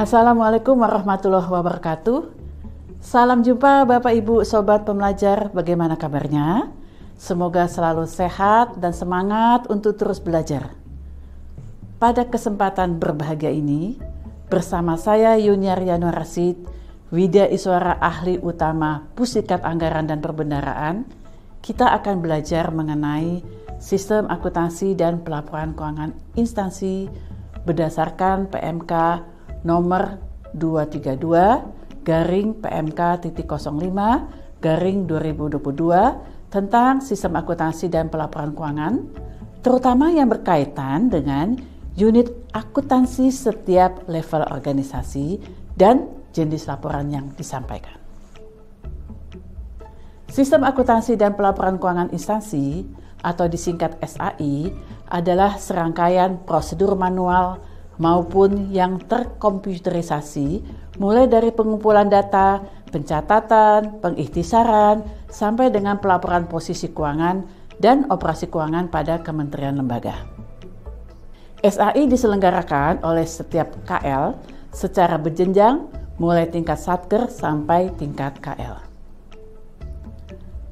Assalamualaikum warahmatullahi wabarakatuh. Salam jumpa Bapak Ibu Sobat Pembelajar, bagaimana kabarnya? Semoga selalu sehat dan semangat untuk terus belajar. Pada kesempatan berbahagia ini, bersama saya Yuniar Yanuar Rasid, Widya Iswara Ahli Utama Pusikat Anggaran dan Perbendaharaan, kita akan belajar mengenai sistem akuntansi dan pelaporan keuangan instansi berdasarkan PMK nomor 232/PMK.05/2022 tentang sistem akuntansi dan pelaporan keuangan, terutama yang berkaitan dengan unit akuntansi setiap level organisasi dan jenis laporan yang disampaikan. Sistem akuntansi dan pelaporan keuangan instansi atau disingkat SAI adalah serangkaian prosedur manual maupun yang terkomputerisasi mulai dari pengumpulan data, pencatatan, pengikhtisaran, sampai dengan pelaporan posisi keuangan dan operasi keuangan pada kementerian lembaga. SAI diselenggarakan oleh setiap KL secara berjenjang mulai tingkat Satker sampai tingkat KL.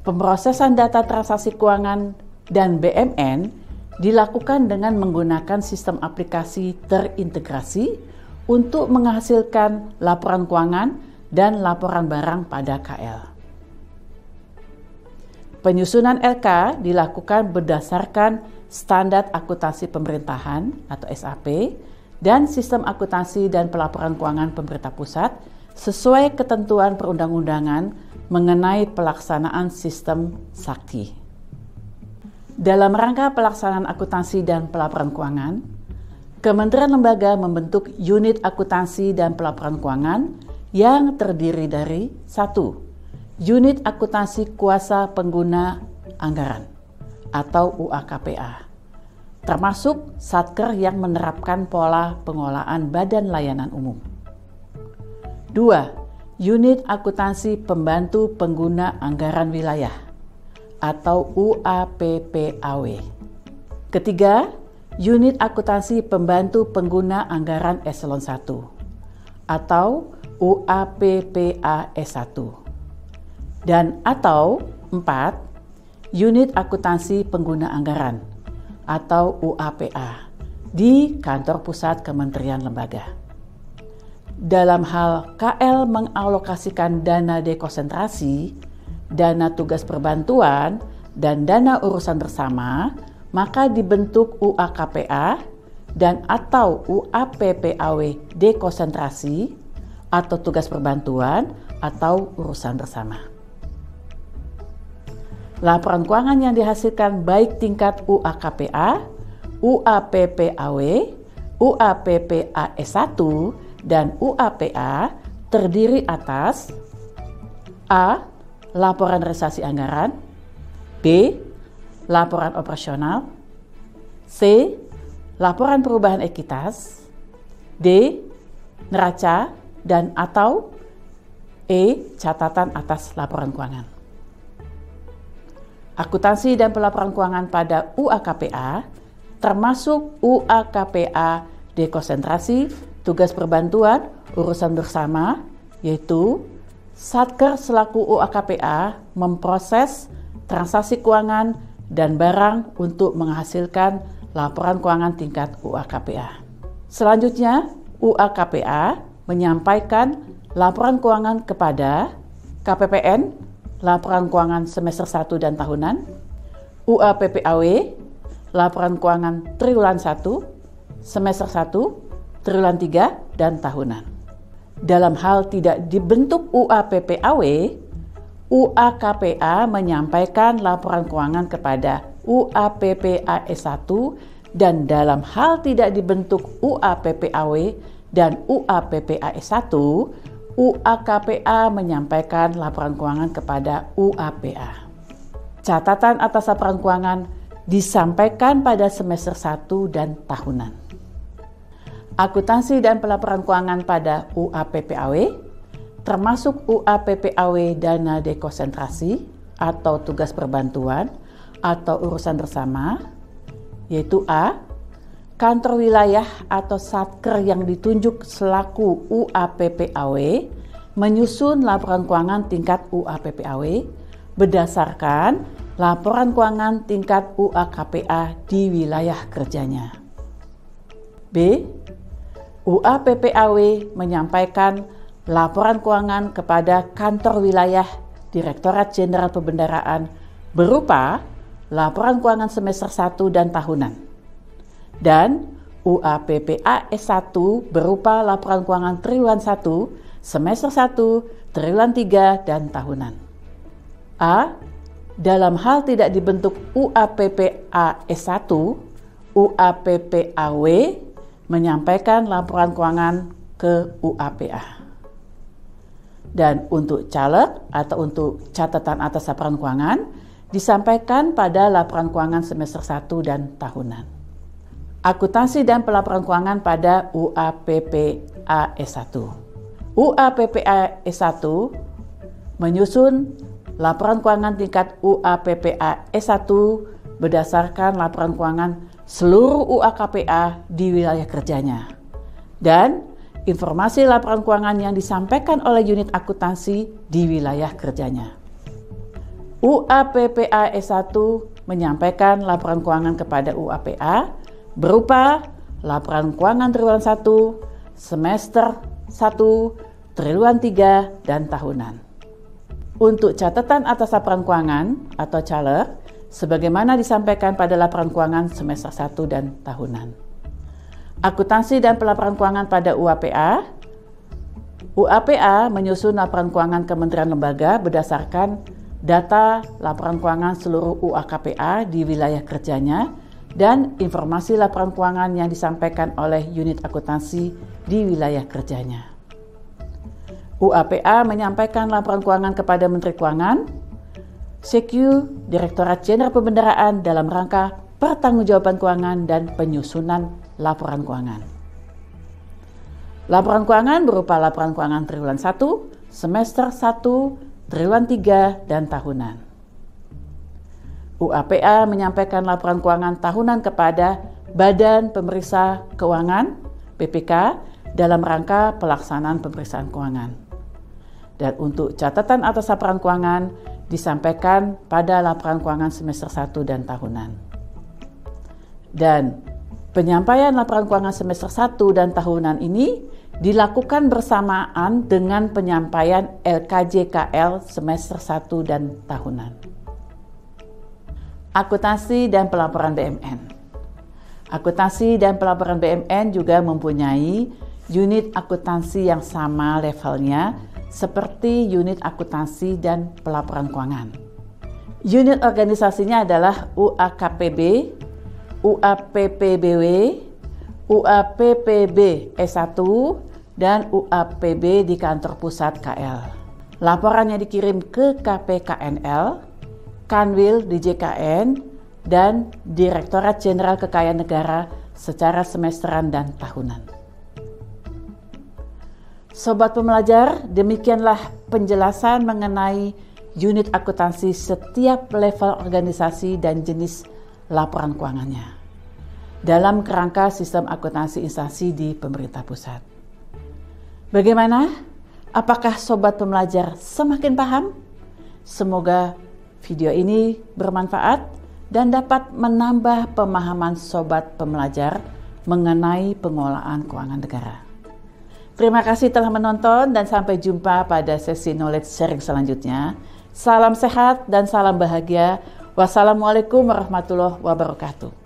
Pemrosesan data transaksi keuangan dan BMN dilakukan dengan menggunakan sistem aplikasi terintegrasi untuk menghasilkan laporan keuangan dan laporan barang pada KL. Penyusunan LK dilakukan berdasarkan Standar Akuntansi Pemerintahan atau SAP dan Sistem Akuntansi dan Pelaporan Keuangan Pemerintah Pusat sesuai ketentuan perundang-undangan mengenai pelaksanaan sistem SAKTI. Dalam rangka pelaksanaan akuntansi dan pelaporan keuangan, Kementerian Lembaga membentuk unit akuntansi dan pelaporan keuangan yang terdiri dari 1. Unit akuntansi kuasa pengguna anggaran atau UAKPA, termasuk Satker yang menerapkan pola pengelolaan Badan Layanan Umum. 2. Unit akuntansi pembantu pengguna anggaran wilayah atau UAPPAW. Ketiga, unit akuntansi pembantu pengguna anggaran eselon 1 atau UAPPAS1. Dan atau 4, unit akuntansi pengguna anggaran atau UAPA di kantor pusat Kementerian Lembaga. Dalam hal KL mengalokasikan dana dekonsentrasi, dana tugas perbantuan, dan dana urusan bersama, maka dibentuk UAKPA dan atau UAPPAW dekonsentrasi atau tugas perbantuan atau urusan bersama. Laporan keuangan yang dihasilkan baik tingkat UAKPA, UAPPAW, UAPPAS1, dan UAPA terdiri atas A. Laporan realisasi anggaran, B. Laporan operasional, C. Laporan perubahan ekuitas, D. Neraca, dan atau E. Catatan atas laporan keuangan. Akuntansi dan pelaporan keuangan pada UAKPA termasuk UAKPA dekonsentrasi, tugas perbantuan, urusan bersama, yaitu Satker selaku UAKPA memproses transaksi keuangan dan barang untuk menghasilkan laporan keuangan tingkat UAKPA. Selanjutnya, UAKPA menyampaikan laporan keuangan kepada KPPN, laporan keuangan semester 1 dan tahunan, UAPPAW, laporan keuangan triwulan 1, semester 1, triwulan 3, dan tahunan. Dalam hal tidak dibentuk UAPPAW, UAKPA menyampaikan laporan keuangan kepada UAPPAS1 dan dalam hal tidak dibentuk UAPPAW dan UAPPAS1, UAKPA menyampaikan laporan keuangan kepada UAPA. Catatan atas laporan keuangan disampaikan pada semester 1 dan tahunan. Akuntansi dan pelaporan keuangan pada UAPPAW, termasuk UAPPAW dana dekonsentrasi atau tugas perbantuan atau urusan bersama, yaitu A. kantor wilayah atau satker yang ditunjuk selaku UAPPAW menyusun laporan keuangan tingkat UAPPAW berdasarkan laporan keuangan tingkat UAKPA di wilayah kerjanya. B. UAPPAW menyampaikan laporan keuangan kepada kantor wilayah Direktorat Jenderal Pembendaraan berupa laporan keuangan semester 1 dan tahunan. Dan UAPPA S1 berupa laporan keuangan triwulan 1, semester 1, triwulan 3, dan tahunan. A. Dalam hal tidak dibentuk UAPPA S1, UAPPAW menyampaikan laporan keuangan ke UAPA. Dan untuk caleg atau untuk catatan atas laporan keuangan disampaikan pada laporan keuangan semester 1 dan tahunan. Akuntansi dan pelaporan keuangan pada UAPPA S1. UAPPA S1 menyusun laporan keuangan tingkat UAPPA S1 berdasarkan laporan keuangan seluruh UAKPA di wilayah kerjanya. Dan informasi laporan keuangan yang disampaikan oleh unit akuntansi di wilayah kerjanya. UAPPA S1 menyampaikan laporan keuangan kepada UAPA berupa laporan keuangan triwulan 1, semester 1, triwulan 3, dan tahunan. Untuk catatan atas laporan keuangan atau caleg, sebagaimana disampaikan pada laporan keuangan semester 1 dan tahunan. Akuntansi dan pelaporan keuangan pada UAPA. UAPA menyusun laporan keuangan kementerian lembaga berdasarkan data laporan keuangan seluruh UAKPA di wilayah kerjanya dan informasi laporan keuangan yang disampaikan oleh unit akuntansi di wilayah kerjanya. UAPA menyampaikan laporan keuangan kepada Menteri Keuangan, CQ, Direktorat Jenderal Pembendaraan dalam rangka pertanggungjawaban keuangan dan penyusunan laporan keuangan. Laporan keuangan berupa laporan keuangan triwulan 1, semester 1, triwulan 3, dan tahunan. UAPA menyampaikan laporan keuangan tahunan kepada Badan Pemeriksa Keuangan (BPK) dalam rangka pelaksanaan pemeriksaan keuangan. Dan untuk catatan atas laporan keuangan disampaikan pada laporan keuangan semester 1 dan tahunan. Dan penyampaian laporan keuangan semester 1 dan tahunan ini dilakukan bersamaan dengan penyampaian LKJKL semester 1 dan tahunan. Akuntansi dan pelaporan BMN. Akuntansi dan pelaporan BMN juga mempunyai unit akuntansi yang sama levelnya seperti unit akuntansi dan pelaporan keuangan. Unit organisasinya adalah UAKPB, UAPPBW, UAPPB S1, dan UAPB di kantor pusat KL. Laporannya dikirim ke KPKNL, Kanwil di JKN, dan Direktorat Jenderal Kekayaan Negara secara semesteran dan tahunan. Sobat pembelajar, demikianlah penjelasan mengenai unit akuntansi setiap level organisasi dan jenis laporan keuangannya dalam kerangka sistem akuntansi instansi di pemerintah pusat. Bagaimana? Apakah sobat pembelajar semakin paham? Semoga video ini bermanfaat dan dapat menambah pemahaman sobat pembelajar mengenai pengelolaan keuangan negara. Terima kasih telah menonton dan sampai jumpa pada sesi knowledge sharing selanjutnya. Salam sehat dan salam bahagia. Wassalamualaikum warahmatullahi wabarakatuh.